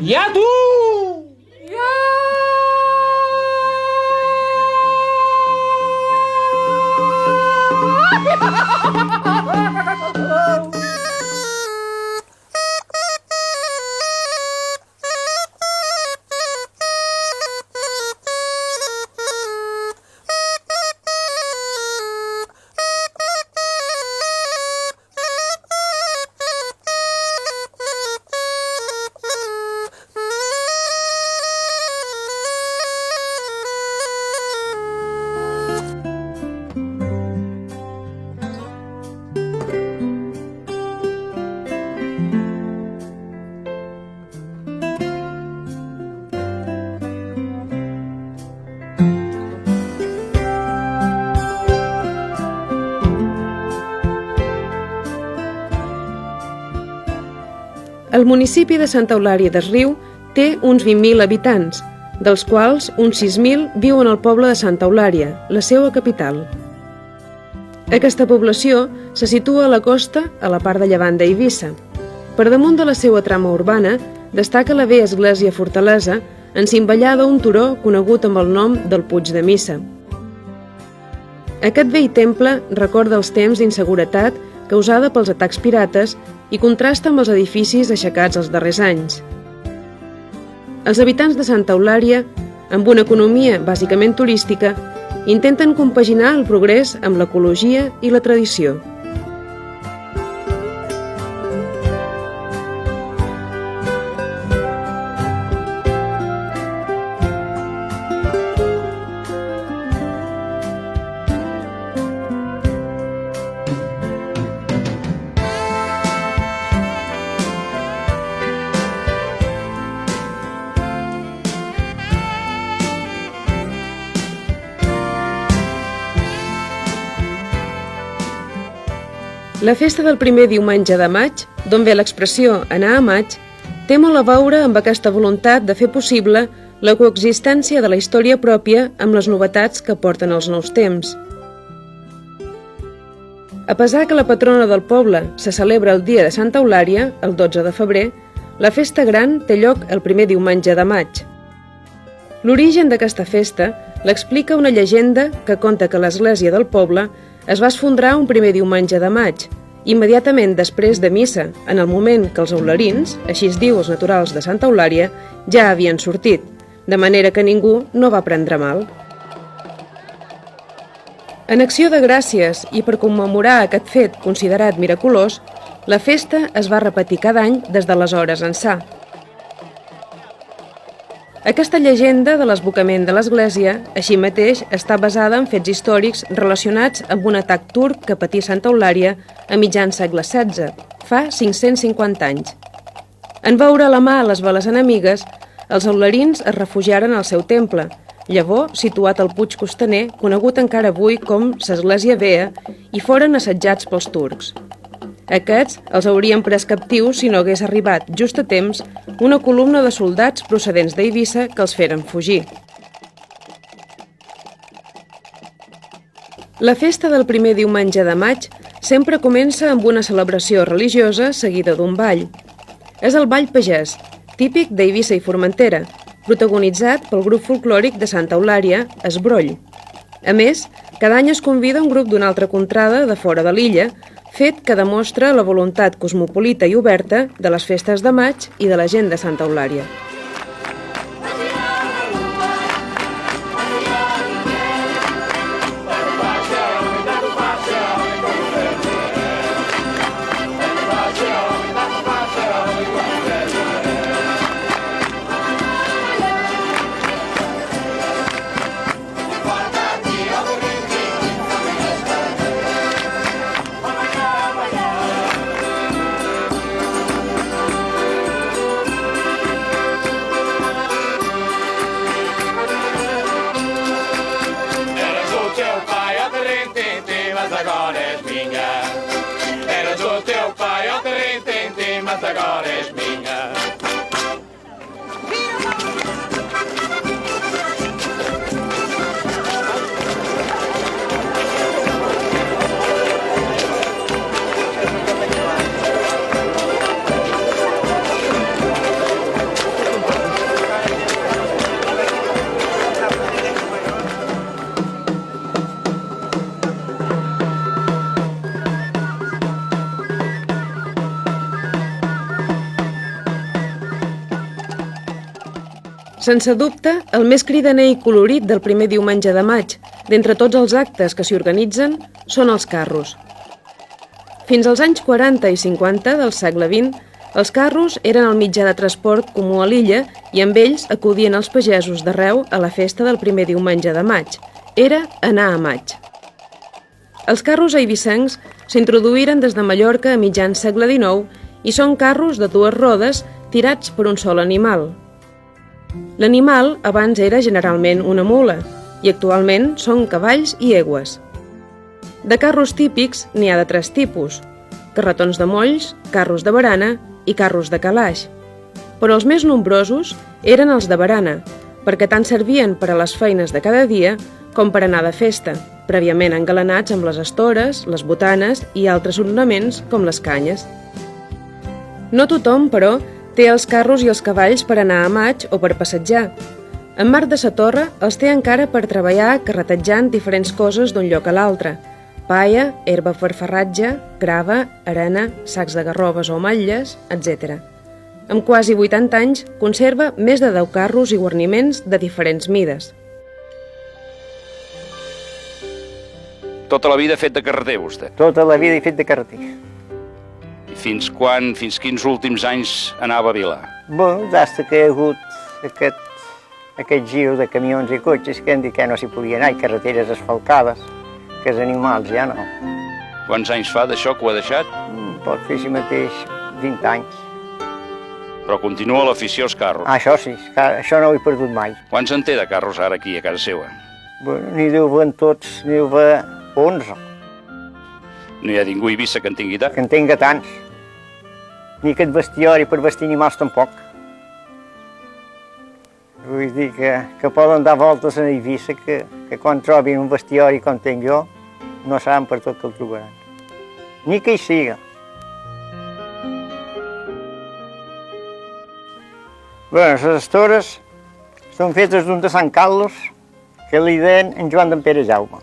Ja, tu! El municipi de Santa Eulària des Riu té uns 20.000 habitants, dels quals uns 6.000 viuen al poble de Santa Eulària, la seva capital. Aquesta població se situa a la costa, a la part de llevant d'Eivissa. Per damunt de la seva trama urbana destaca la vella església fortalesa encimbellada un turó conegut amb el nom del Puig de Missa. Aquest vell temple recorda els temps d'inseguretat causada pels atacs pirates i contrasta amb els edificis aixecats els darrers anys. Els habitants de Santa Eulària, amb una economia bàsicament turística, intenten compaginar el progrés amb l'ecologia i la tradició. La festa del primer diumenge de maig, d'on ve l'expressió anar a maig, té molt a veure amb aquesta voluntat de fer possible la coexistència de la història pròpia amb les novetats que porten els nous temps. A pesar que la patrona del poble se celebra el dia de Santa Eulària, el 12 de febrer, la festa gran té lloc el primer diumenge de maig. L'origen d'aquesta festa l'explica una llegenda que conta que l'església del poble es va esfondrar un primer diumenge de maig, immediatament després de missa, en el moment que els eularins, així es diu els naturals de Santa Eulària, ja havien sortit, de manera que ningú no va prendre mal. En acció de gràcies i per commemorar aquest fet considerat miraculós, la festa es va repetir cada any des d'aleshores ençà. Aquesta llegenda de l'esbocament de l'església, així mateix, està basada en fets històrics relacionats amb un atac turc que patí Santa Eulària a mitjan segle XVI, fa 550 anys. En veure a la mà les veles enemigues, els eularins es refugiaren al seu temple, llavors situat al puig costaner, conegut encara avui com s'Església Vea, i foren assetjats pels turcs. Aquests els haurien pres captius si no hagués arribat just a temps una columna de soldats procedents d'Eivissa que els feren fugir. La festa del primer diumenge de maig sempre comença amb una celebració religiosa seguida d'un ball. És el ball pagès, típic d'Eivissa i Formentera, protagonitzat pel grup folclòric de Santa Eulària, Esbroll. A més, cada any es convida un grup d'una altra contrada de fora de l'illa, fet que demostra la voluntat cosmopolita i oberta de les festes de maig i de la gent de Santa Eulària. agora és minha. Eras o teu pai, ó Tintim, mas agora és minha. Sense dubte, el més cridaner i colorit del primer diumenge de maig, d'entre tots els actes que s'hi organitzen, són els carros. Fins als anys 40 i 50 del segle XX, els carros eren el mitjà de transport comú a l'illa i amb ells acudien els pagesos d'arreu a la festa del primer diumenge de maig. Era anar a maig. Els carros eivissencs s'introduïren des de Mallorca a mitjan segle XIX i són carros de dues rodes tirats per un sol animal. L'animal abans era generalment una mula i actualment són cavalls i egües. De carros típics n'hi ha de tres tipus: carretons de molls, carros de barana i carros de calaix. Però els més nombrosos eren els de barana, perquè tant servien per a les feines de cada dia com per anar de festa, prèviament engalanats amb les estores, les botanes i altres ornaments com les canyes. No tothom, però, té els carros i els cavalls per anar a maig o per passejar. En Marc de sa Torre els té encara per treballar carretejant diferents coses d'un lloc a l'altre: paia, herba per farratge, grava, arena, sacs de garroves o ametlles, etc. Amb quasi 80 anys conserva més de 10 carros i guarniments de diferents mides. Tota la vida fet de carreter, vostè? Tota la vida he fet de carreter. I fins quan, fins quins últims anys anava a Vila? Bé, des que hi ha hagut aquest giro de camions i cotxes que han dit que no s'hi podia anar, i carreteres asfaltades, que els animals ja no. Quants anys fa d'això que ho ha deixat? Pot fer així mateix 20 anys. Però continua l'afició als carros. Això sí, això no ho he perdut mai. Quants en té de carros ara aquí, a casa seva? Bé, n'hi deu haver tots, n'hi deu haver 11, No hi ha ningú a Eivissa que en tingui tant? que en tinga tants. Ni aquest bestiari per vestir animals tampoc. Vull dir que poden dar voltes a Eivissa, que quan trobin un bestiari com tinc jo, no saben per tot que el trobaran. Ni que hi siga. Bé, les estores són fetes d'un de Sant Carlos que li deien en Joan d'en Pere Jaume,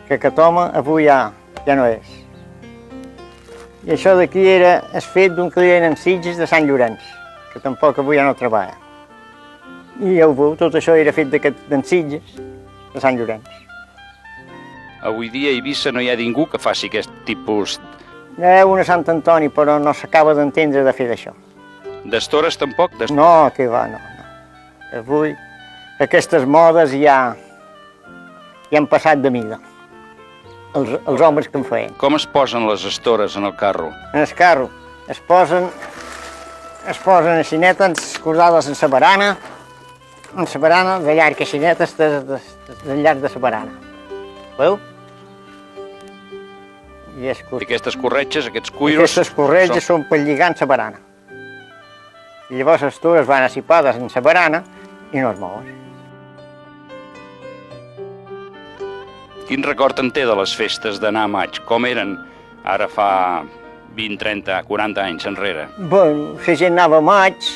que aquest home avui ja no és. I això d'aquí és fet d'un que li deien en Sitges de Sant Llorenç, que tampoc avui ja no treballa. I ja ho veu, tot això era fet d'en Sitges de Sant Llorenç. Avui dia a Eivissa no hi ha ningú que faci aquest tipus... Hi ha una Sant Antoni, però no s'acaba d'entendre de fer d'això. D'estores tampoc? No, que va, no. Avui aquestes modes ja han passat de mida. Els homes que en feien. Com es posen les estores en el carro? En el carro es posen així netes cordades en la barana, de llarg així netes del llarg de la barana. Veu? I aquestes corretges, aquests cuiros... Aquestes corretges són per lligar en la barana. I llavors les tores van assipades en la barana i no es mouen. Quin record en té de les festes d'anar a maig? Com eren ara fa 20, 30, 40 anys enrere? Bé, la gent anava a maig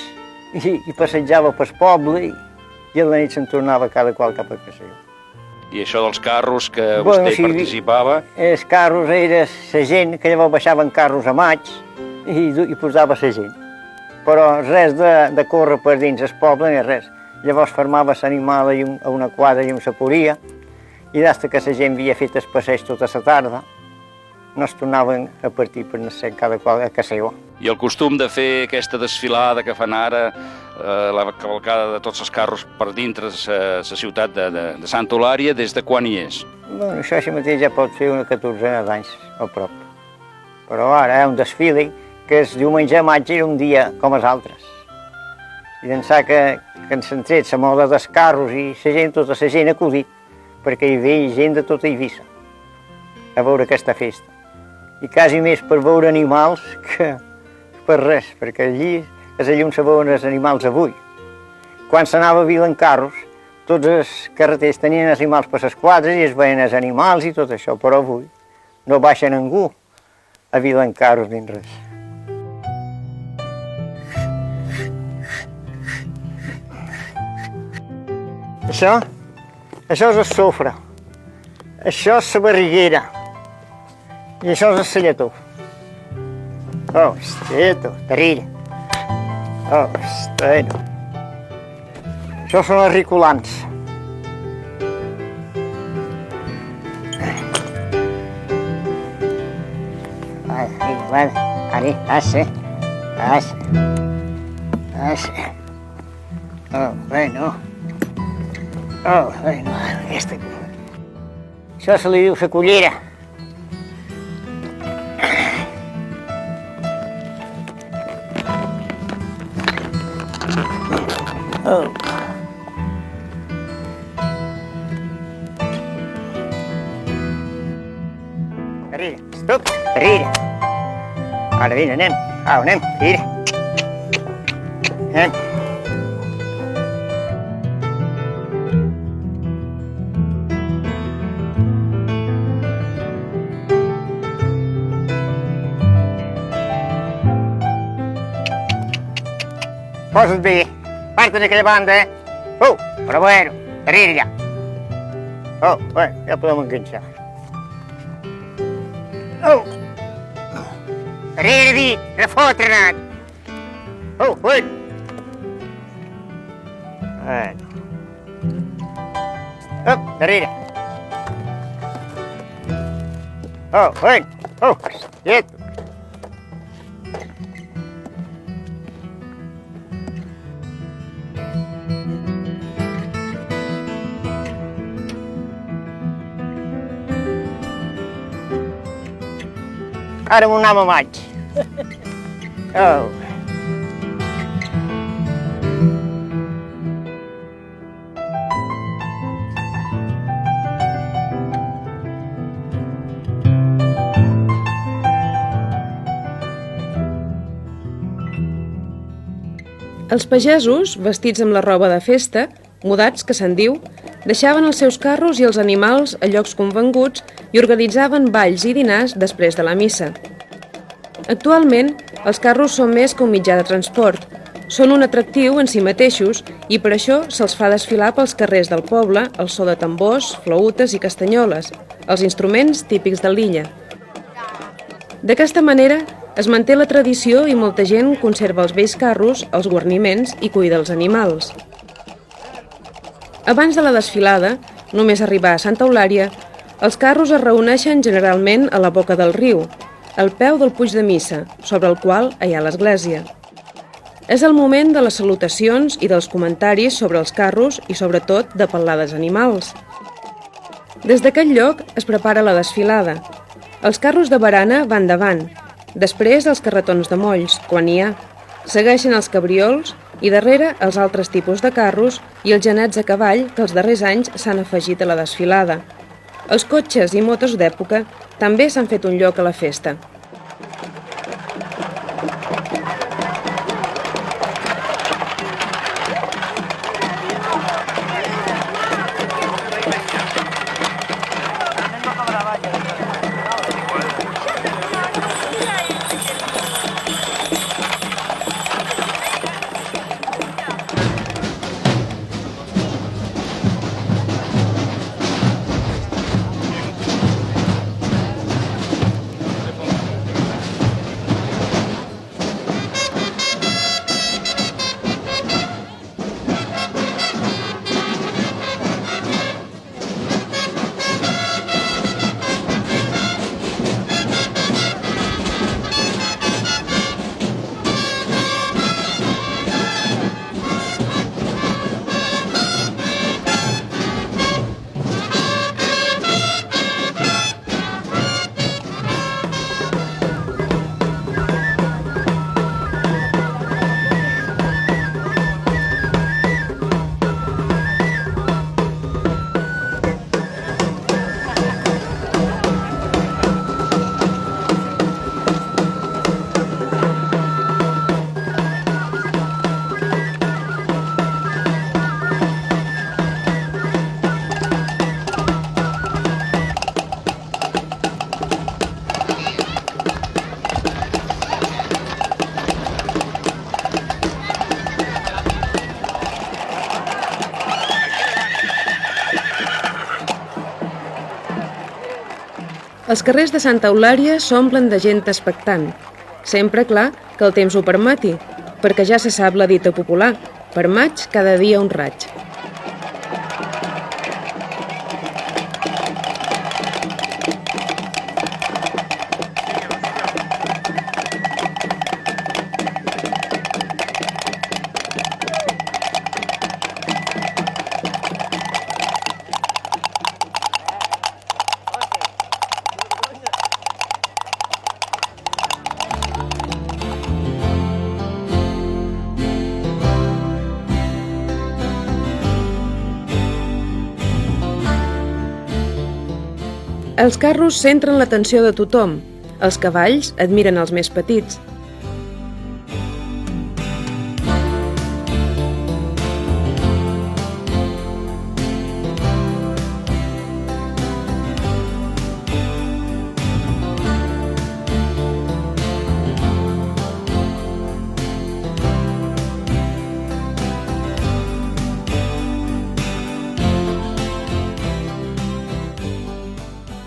i passejava pel poble i a la nit se'n tornava cada qual cap a casa seva. I això dels carros que vostè participava? Els carros era la gent, que llavors baixaven carros a maig i posava la gent. Però res de córrer per dins el poble ni res. Llavors formava l'animal a una quadra i on se polia, i des que la gent havia fet el passeig tota la tarda, no es tornaven a partir per anar cada qual a casa seva. I el costum de fer aquesta desfilada que fan ara, la cavalcada de tots els carros per dintre la ciutat de Santa Eulària, des de quan hi és? Bueno, això així mateix ja pot fer una 14 d'anys a prop. Però ara hi ha un desfile que el diumenge de maig era un dia com els altres. I d'ençà que s'han tret la moda dels carros i tota la gent ha acudit, perquè hi havia gent de tota Eivissa a veure aquesta festa. I quasi més per veure animals que per res, perquè allí és allà on se veuen els animals avui. Quan s'anava a Vila en carros, tots els carreters tenien els animals per les quadres i es veien els animals i tot això, però avui no baixa ningú a Vila en carros ni res. Això és el sofre, això és la barriguera i això és el celletó. Oh, esteto, darrere. Oh, esteno. Això són els ricolants. Bueno, Ari, passa. Oh, bueno. Aquesta... Això se li diu la cullera. Darrere, stop, darrere. Ara vine, anem. Au, anem, tira. Anem. Posa't bé. Aparta't d'aquella banda, eh? Però bueno, darrere allà. Bueno, ja podem enganxar. Darrere dit, refotre'n anat. Bueno. Darrere. Bueno. Quieto. Ara m'ho anem a maig. Els pagesos, vestits amb la roba de festa, mudats, que se'n diu, deixaven els seus carros i els animals a llocs convenguts i organitzaven balls i dinars després de la missa. Actualment, els carros són més que un mitjà de transport. Són un atractiu en si mateixos i per això se'ls fa desfilar pels carrers del poble al so de tambors, flautes i castanyoles, els instruments típics de l'illa. D'aquesta manera, es manté la tradició i molta gent conserva els vells carros, els guarniments i cuida els animals. Abans de la desfilada, només arribar a Santa Eulària, els carros es reuneixen generalment a la boca del riu, al peu del Puig de Missa, sobre el qual hi ha l'església. És el moment de les salutacions i dels comentaris sobre els carros i sobretot de parlar dels animals. Des d'aquest lloc es prepara la desfilada. Els carros de barana van davant, després els carretons de molls, quan n'hi ha, segueixen els cabriols i darrere els altres tipus de carros i els genets a cavall que els darrers anys s'han afegit a la desfilada. Els cotxes i motos d'època també s'han fet un lloc a la festa. Els carrers de Santa Eulària s'omplen de gent expectant. Sempre, clar, que el temps ho permeti, perquè ja se sap la dita popular, per maig cada dia un raig. Els carros centren l'atenció de tothom. Els cavalls admiren els més petits.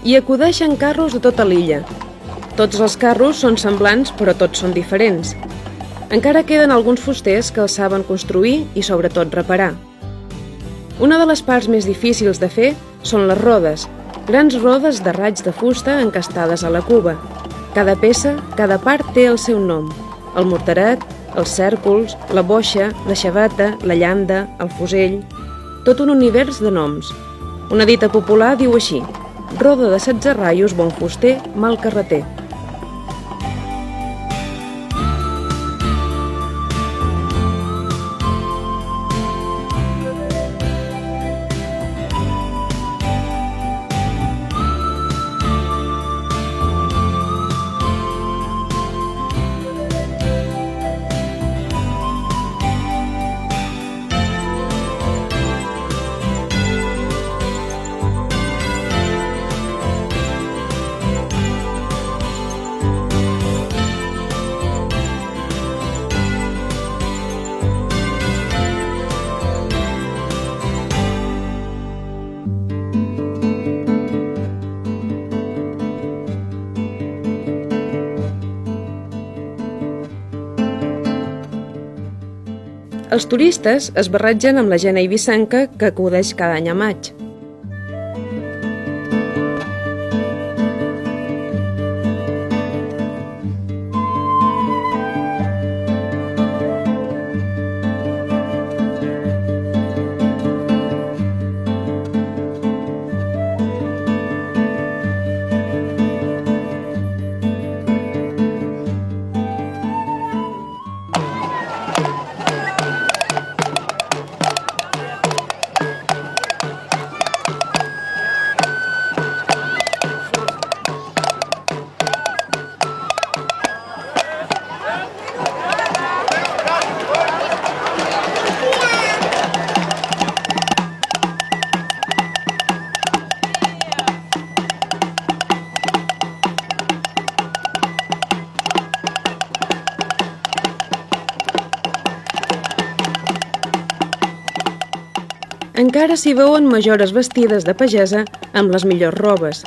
Hi acudeixen carros de tota l'illa. Tots els carros són semblants, però tots són diferents. Encara queden alguns fusters que els saben construir i sobretot reparar. Una de les parts més difícils de fer són les rodes, grans rodes de raig de fusta encastades a la cuba. Cada peça, cada part té el seu nom. El morteret, els cèrcols, la boixa, la xaveta, la llanda, el fusell... Tot un univers de noms. Una dita popular diu així: roda de 16 raios, bon fuster, mal carreter. Els turistes es barregen amb la gent eivissenca que acudeix cada any a maig. Encara s'hi veuen majores vestides de pagesa amb les millors robes.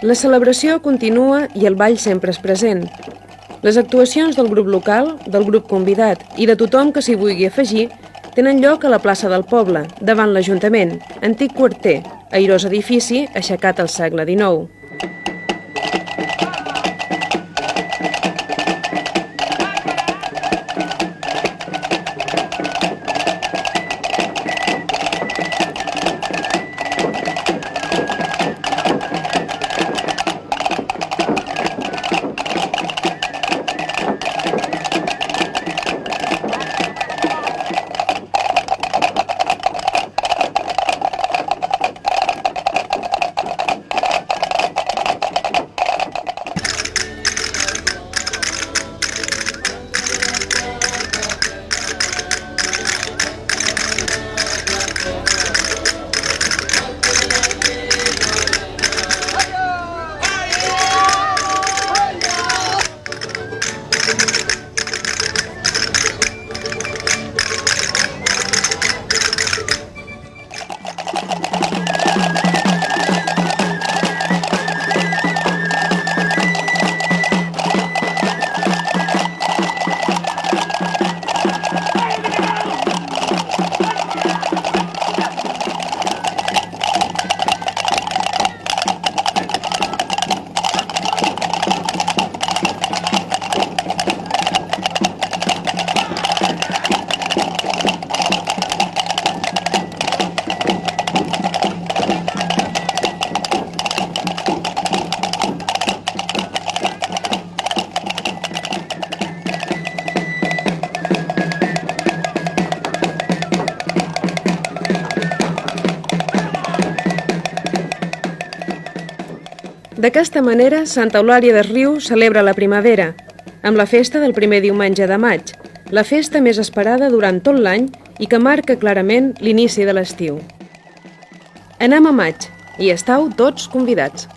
La celebració continua i el ball sempre és present. Les actuacions del grup local, del grup convidat i de tothom que s'hi vulgui afegir tenen lloc a la plaça del poble, davant l'Ajuntament, antic quarter, airós edifici aixecat al segle XIX. D'aquesta manera, Santa Eulària des Riu celebra la primavera, amb la festa del primer diumenge de maig, la festa més esperada durant tot l'any i que marca clarament l'inici de l'estiu. Anem a maig i estàu tots convidats.